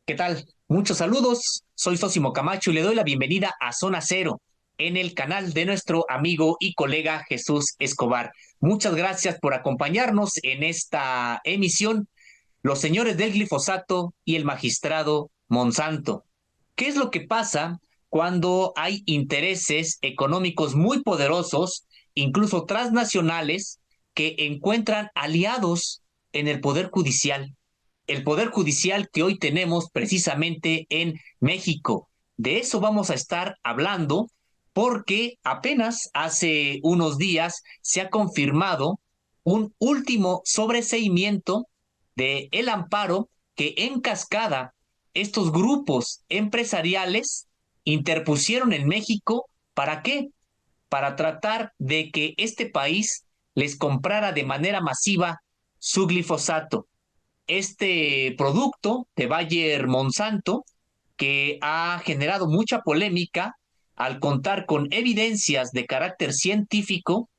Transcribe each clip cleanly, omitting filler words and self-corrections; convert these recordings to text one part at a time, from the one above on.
¿Qué tal? Muchos saludos. Soy Sosimo Camacho y le doy la bienvenida a Zona Cero en el canal de nuestro amigo y colega Jesús Escobar. Muchas gracias por acompañarnos en esta emisión, los señores del glifosato y el magistrado Monsanto. ¿Qué es lo que pasa cuando hay intereses económicos muy poderosos, incluso transnacionales, que encuentran aliados en el Poder Judicial? El Poder Judicial que hoy tenemos precisamente en México. De eso vamos a estar hablando porque apenas hace unos días se ha confirmado un último sobreseimiento de el amparo que en cascada estos grupos empresariales interpusieron en México. ¿Para qué? Para tratar de que este país les comprara de manera masiva su glifosato, este producto de Bayer Monsanto, que ha generado mucha polémica al contar con evidencias de carácter científico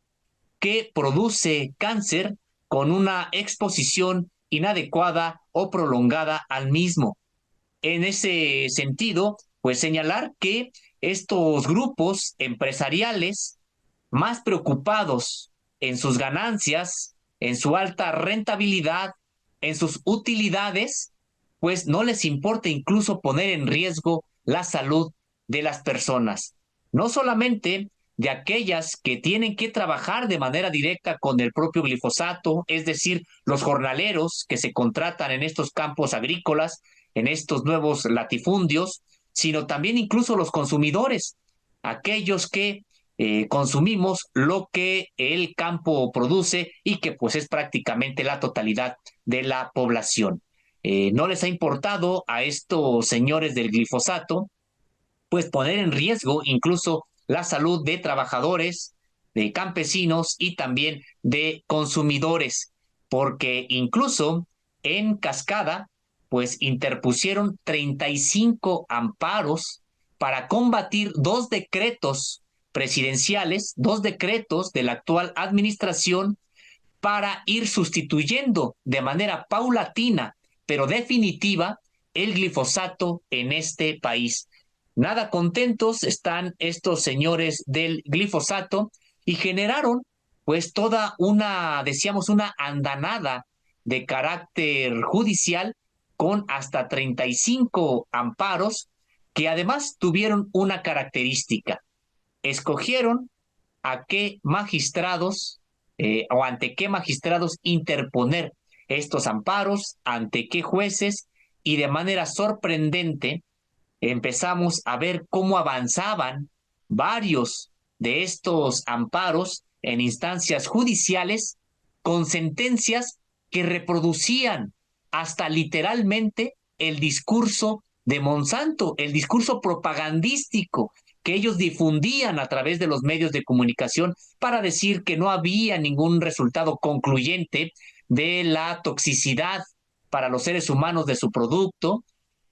que produce cáncer con una exposición inadecuada o prolongada al mismo. En ese sentido, pues señalar que estos grupos empresariales más preocupados en sus ganancias, en su alta rentabilidad, en sus utilidades, pues no les importa incluso poner en riesgo la salud de las personas. No solamente de aquellas que tienen que trabajar de manera directa con el propio glifosato, es decir, los jornaleros que se contratan en estos campos agrícolas, en estos nuevos latifundios, sino también incluso los consumidores, aquellos que consumimos lo que el campo produce y que pues es prácticamente la totalidad de la población. No les ha importado a estos señores del glifosato pues poner en riesgo incluso la salud de trabajadores, de campesinos y también de consumidores, porque incluso en cascada pues interpusieron 35 amparos para combatir dos decretos presidenciales, dos decretos de la actual administración para ir sustituyendo de manera paulatina, pero definitiva, el glifosato en este país. Nada contentos están estos señores del glifosato y generaron pues toda una, decíamos, una andanada de carácter judicial con hasta 35 amparos que además tuvieron una característica. Escogieron a qué magistrados o ante qué magistrados interponer estos amparos, ante qué jueces, y de manera sorprendente empezamos a ver cómo avanzaban varios de estos amparos en instancias judiciales con sentencias que reproducían hasta literalmente el discurso de Monsanto, el discurso propagandístico que ellos difundían a través de los medios de comunicación para decir que no había ningún resultado concluyente de la toxicidad para los seres humanos de su producto.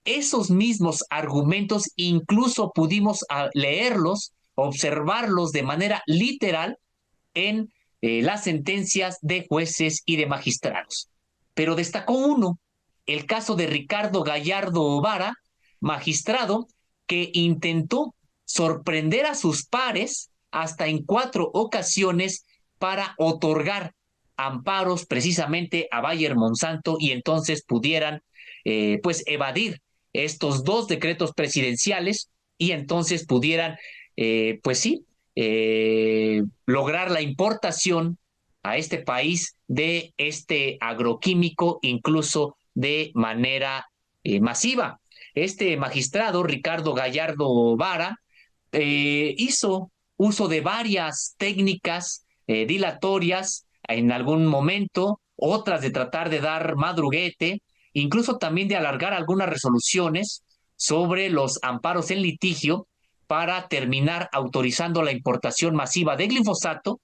Esos mismos argumentos incluso pudimos leerlos, observarlos de manera literal en las sentencias de jueces y de magistrados. Pero destacó uno, el caso de Ricardo Gallardo Vara, magistrado que intentó sorprender a sus pares hasta en 4 ocasiones para otorgar amparos precisamente a Bayer Monsanto y entonces pudieran pues evadir estos dos decretos presidenciales y entonces pudieran pues sí lograr la importación a este país de este agroquímico, incluso de manera masiva. Este magistrado, Ricardo Gallardo Vara, hizo uso de varias técnicas dilatorias en algún momento, otras de tratar de dar madruguete, incluso también de alargar algunas resoluciones sobre los amparos en litigio para terminar autorizando la importación masiva de glifosato,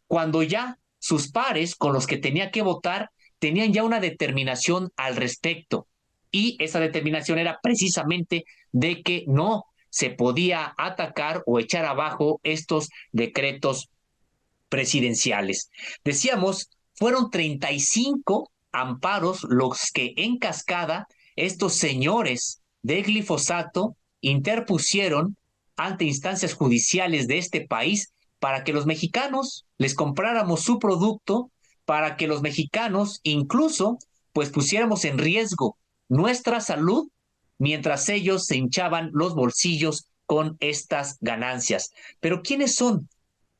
cuando ya sus pares con los que tenía que votar tenían ya una determinación al respecto. Y esa determinación era precisamente de que no se podía atacar o echar abajo estos decretos presidenciales. Decíamos, fueron 35 amparos los que en cascada estos señores de glifosato interpusieron ante instancias judiciales de este país para que los mexicanos les compráramos su producto, para que los mexicanos incluso pues pusiéramos en riesgo nuestra salud mientras ellos se hinchaban los bolsillos con estas ganancias. Pero ¿quiénes son?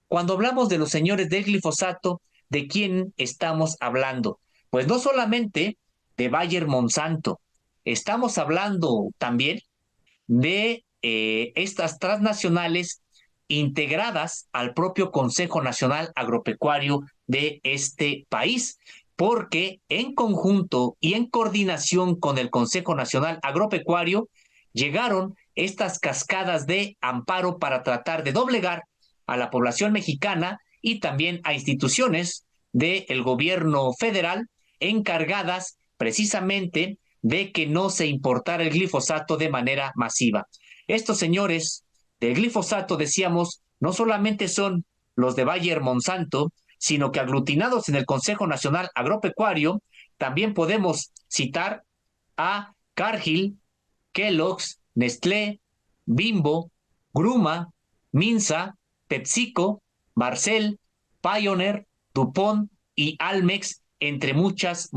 Cuando hablamos de los señores del glifosato, ¿de quién estamos hablando? Pues no solamente de Bayer Monsanto, estamos hablando también de estas transnacionales integradas al propio Consejo Nacional Agropecuario de este país, porque en conjunto y en coordinación con el Consejo Nacional Agropecuario llegaron estas cascadas de amparo para tratar de doblegar a la población mexicana y también a instituciones del gobierno federal encargadas precisamente de que no se importara el glifosato de manera masiva. Estos señores del glifosato, decíamos, no solamente son los de Bayer Monsanto, sino que aglutinados en el Consejo Nacional Agropecuario, también podemos citar a Cargill, Kellogg's, Nestlé, Bimbo, Gruma, Minsa, PepsiCo, Barcel, Pioneer, DuPont y Almex, entre muchas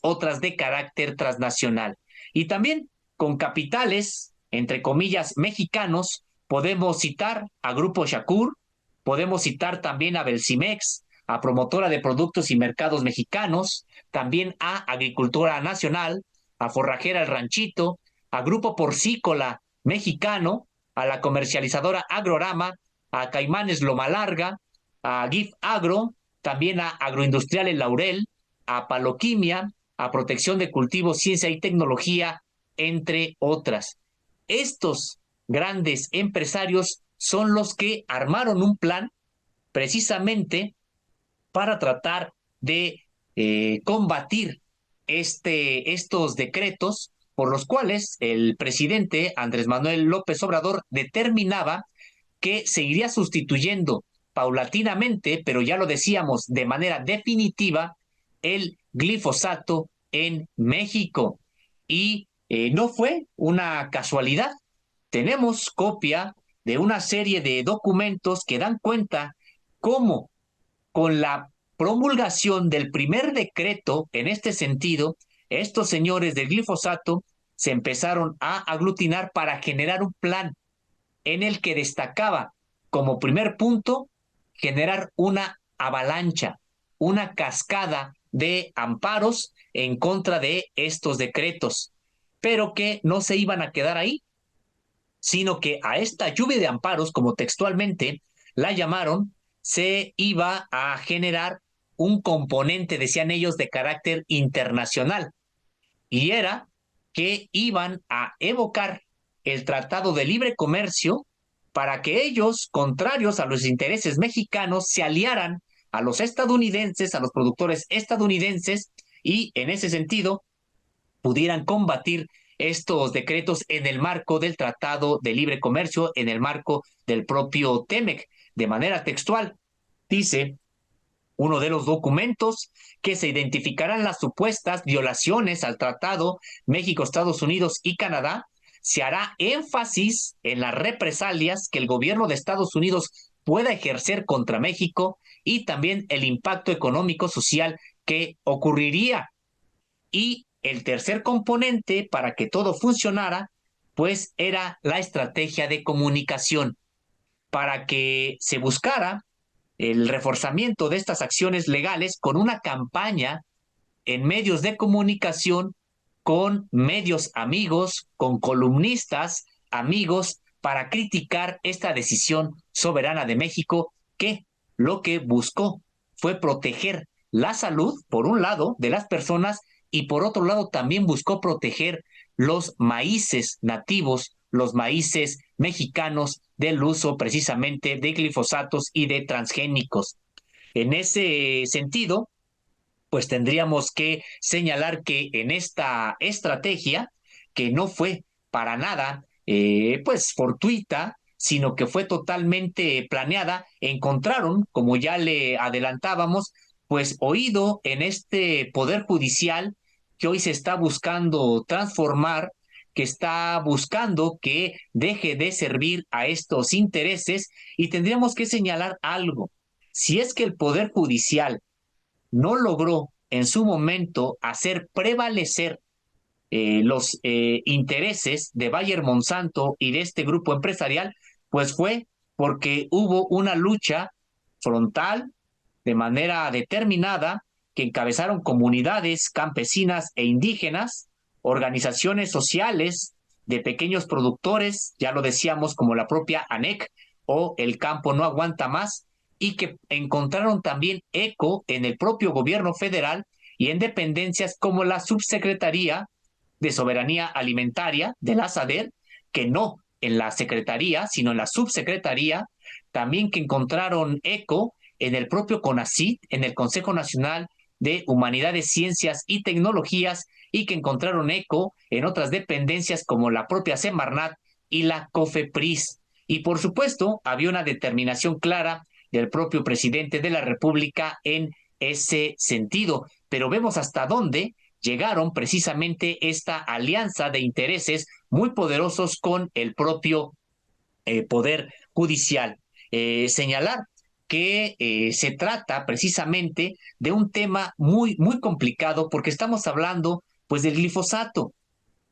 otras de carácter transnacional. Y también con capitales, entre comillas, mexicanos, podemos citar a Grupo Shakur, podemos citar también a Belcimex, a Promotora de Productos y Mercados Mexicanos, también a Agricultura Nacional, a Forrajera El Ranchito, a Grupo Porcícola Mexicano, a la comercializadora Agrorama, a Caimanes Loma Larga, a GIF Agro, también a Agroindustrial El Laurel, a Paloquimia, a Protección de Cultivos, Ciencia y Tecnología, entre otras. Estos grandes empresarios son los que armaron un plan precisamente para tratar de combatir estos decretos por los cuales el presidente Andrés Manuel López Obrador determinaba que se iría sustituyendo paulatinamente, pero ya lo decíamos, de manera definitiva, el glifosato en México. Y no fue una casualidad. Tenemos copia de una serie de documentos que dan cuenta cómo con la promulgación del primer decreto en este sentido, estos señores del glifosato se empezaron a aglutinar para generar un plan en el que destacaba como primer punto generar una avalancha, una cascada de amparos en contra de estos decretos, pero que no se iban a quedar ahí, sino que a esta lluvia de amparos, como textualmente la llamaron, se iba a generar un componente, decían ellos, de carácter internacional, y era que iban a evocar el Tratado de Libre Comercio para que ellos, contrarios a los intereses mexicanos, se aliaran a los estadounidenses, a los productores estadounidenses, y en ese sentido pudieran combatir estos decretos en el marco del Tratado de Libre Comercio, en el marco del propio TEMEC. De manera textual, dice uno de los documentos que se identificarán las supuestas violaciones al Tratado México, Estados Unidos y Canadá. Se hará énfasis en las represalias que el gobierno de Estados Unidos pueda ejercer contra México y también el impacto económico social que ocurriría. Y el tercer componente para que todo funcionara, pues era la estrategia de comunicación, para que se buscara el reforzamiento de estas acciones legales con una campaña en medios de comunicación, con medios amigos, con columnistas amigos, para criticar esta decisión soberana de México, que lo que buscó fue proteger la salud, por un lado, de las personas, y por otro lado también buscó proteger los maíces nativos, los maíces mexicanos, del uso precisamente de glifosatos y de transgénicos. En ese sentido, pues tendríamos que señalar que en esta estrategia, que no fue para nada pues fortuita, sino que fue totalmente planeada, encontraron, como ya le adelantábamos, pues oído en este poder judicial que hoy se está buscando transformar que está buscando que deje de servir a estos intereses, y tendríamos que señalar algo. Si es que el Poder Judicial no logró en su momento hacer prevalecer los intereses de Bayer Monsanto y de este grupo empresarial, pues fue porque hubo una lucha frontal, de manera determinada, que encabezaron comunidades campesinas e indígenas, organizaciones sociales de pequeños productores, ya lo decíamos, como la propia ANEC o El Campo No Aguanta Más, y que encontraron también eco en el propio gobierno federal y en dependencias como la Subsecretaría de Soberanía Alimentaria de la SADER, que no en la Secretaría, sino en la Subsecretaría, también que encontraron eco en el propio CONACYT, en el Consejo Nacional de Humanidades, Ciencias y Tecnologías, y que encontraron eco en otras dependencias como la propia Semarnat y la COFEPRIS. Y por supuesto, había una determinación clara del propio presidente de la República en ese sentido. Pero vemos hasta dónde llegaron precisamente esta alianza de intereses muy poderosos con el propio Poder Judicial. Señalar que se trata precisamente de un tema muy, muy complicado, porque estamos hablando pues del glifosato,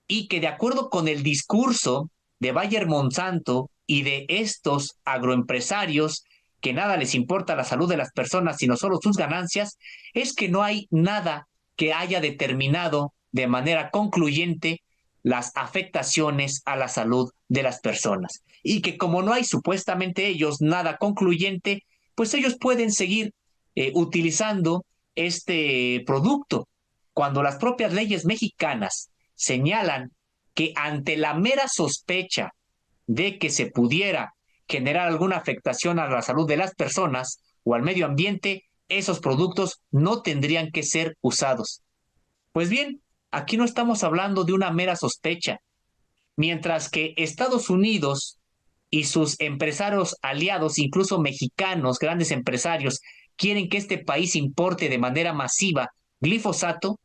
y que de acuerdo con el discurso de Bayer Monsanto y de estos agroempresarios que nada les importa la salud de las personas, sino solo sus ganancias, es que no hay nada que haya determinado de manera concluyente las afectaciones a la salud de las personas. Y que como no hay supuestamente ellos nada concluyente, pues ellos pueden seguir utilizando este producto, cuando las propias leyes mexicanas señalan que ante la mera sospecha de que se pudiera generar alguna afectación a la salud de las personas o al medio ambiente, esos productos no tendrían que ser usados. Pues bien, aquí no estamos hablando de una mera sospecha. Mientras que Estados Unidos y sus empresarios aliados, incluso mexicanos, grandes empresarios, quieren que este país importe de manera masiva glifosato,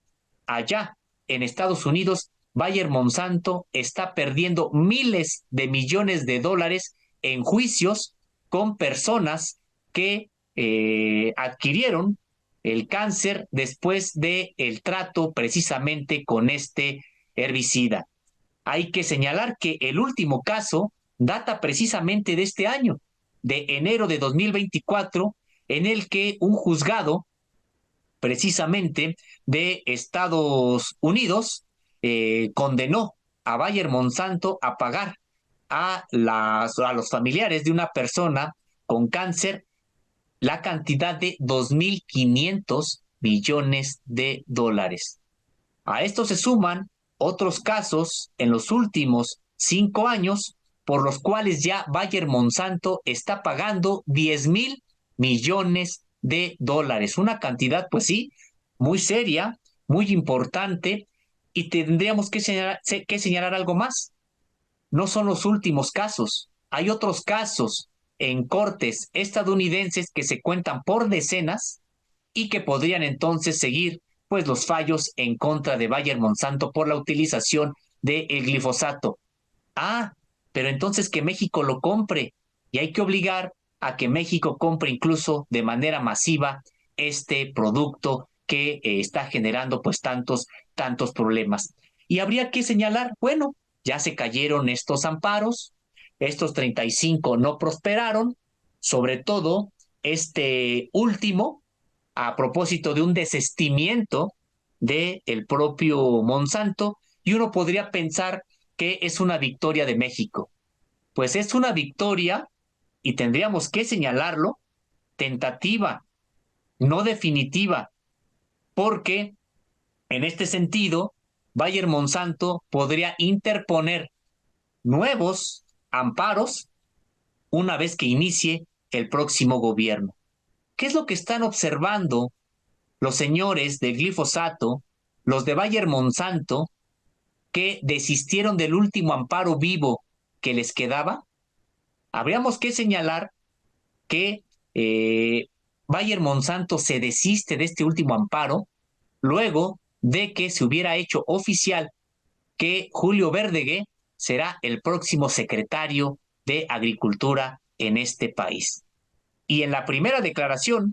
allá en Estados Unidos, Bayer Monsanto está perdiendo miles de millones de dólares en juicios con personas que adquirieron el cáncer después del trato precisamente con este herbicida. Hay que señalar que el último caso data precisamente de este año, de enero de 2024, en el que un juzgado precisamente de Estados Unidos condenó a Bayer Monsanto a pagar a los familiares de una persona con cáncer la cantidad de 2.500 millones de dólares. A esto se suman otros casos en los últimos 5 años, por los cuales ya Bayer Monsanto está pagando 10.000 millones de dólares. Una cantidad, pues sí, muy seria, muy importante, y tendríamos que señalar algo más. No son los últimos casos. Hay otros casos en cortes estadounidenses que se cuentan por decenas y que podrían entonces seguir pues los fallos en contra de Bayer Monsanto por la utilización del glifosato. Ah, pero entonces que México lo compre, y hay que obligar a que México compre incluso de manera masiva este producto que está generando pues tantos problemas. Y habría que señalar, bueno, ya se cayeron estos amparos, estos 35 no prosperaron, sobre todo este último, a propósito de un desistimiento del propio Monsanto, y uno podría pensar que es una victoria de México. Pues es una victoria, y tendríamos que señalarlo, tentativa, no definitiva, porque en este sentido, Bayer Monsanto podría interponer nuevos amparos una vez que inicie el próximo gobierno. ¿Qué es lo que están observando los señores de glifosato, los de Bayer Monsanto, que desistieron del último amparo vivo que les quedaba? Habríamos que señalar que Bayer Monsanto se desiste de este último amparo luego de que se hubiera hecho oficial que Julio Verdeguer será el próximo secretario de Agricultura en este país. Y en la primera declaración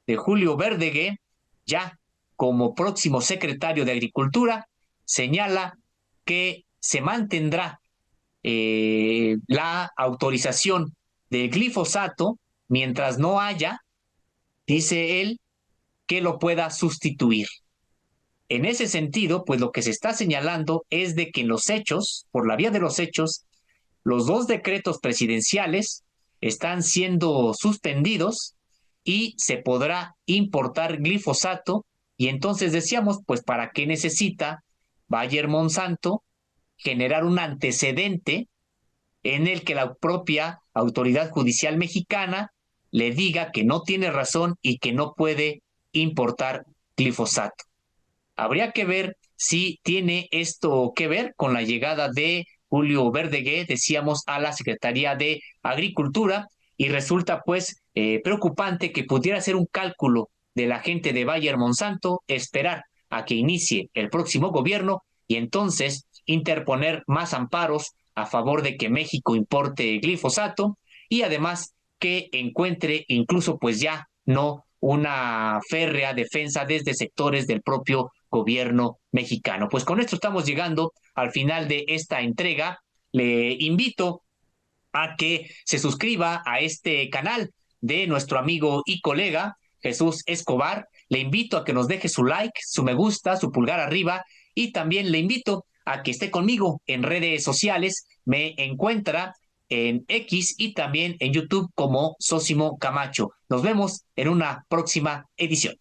de Julio Verdeguer, ya como próximo secretario de Agricultura, señala que se mantendrá la autorización del glifosato mientras no haya, dice él, que lo pueda sustituir. En ese sentido, pues lo que se está señalando es de que en los hechos, por la vía de los hechos, los dos decretos presidenciales están siendo suspendidos y se podrá importar glifosato. Y entonces decíamos, pues, ¿para qué necesita Bayer Monsanto generar un antecedente en el que la propia autoridad judicial mexicana le diga que no tiene razón y que no puede importar glifosato? Habría que ver si tiene esto que ver con la llegada de Julio Verdeguer, decíamos, a la Secretaría de Agricultura, y resulta pues preocupante que pudiera ser un cálculo de la gente de Bayer Monsanto esperar a que inicie el próximo gobierno y entonces interponer más amparos a favor de que México importe glifosato y además que encuentre incluso pues ya no una férrea defensa desde sectores del propio gobierno mexicano. Pues con esto estamos llegando al final de esta entrega. Le invito a que se suscriba a este canal de nuestro amigo y colega Jesús Escobar. Le invito a que nos deje su like, su me gusta, su pulgar arriba y también le invito a que esté conmigo en redes sociales. Me encuentra en X y también en YouTube como Sósimo Camacho. Nos vemos en una próxima edición.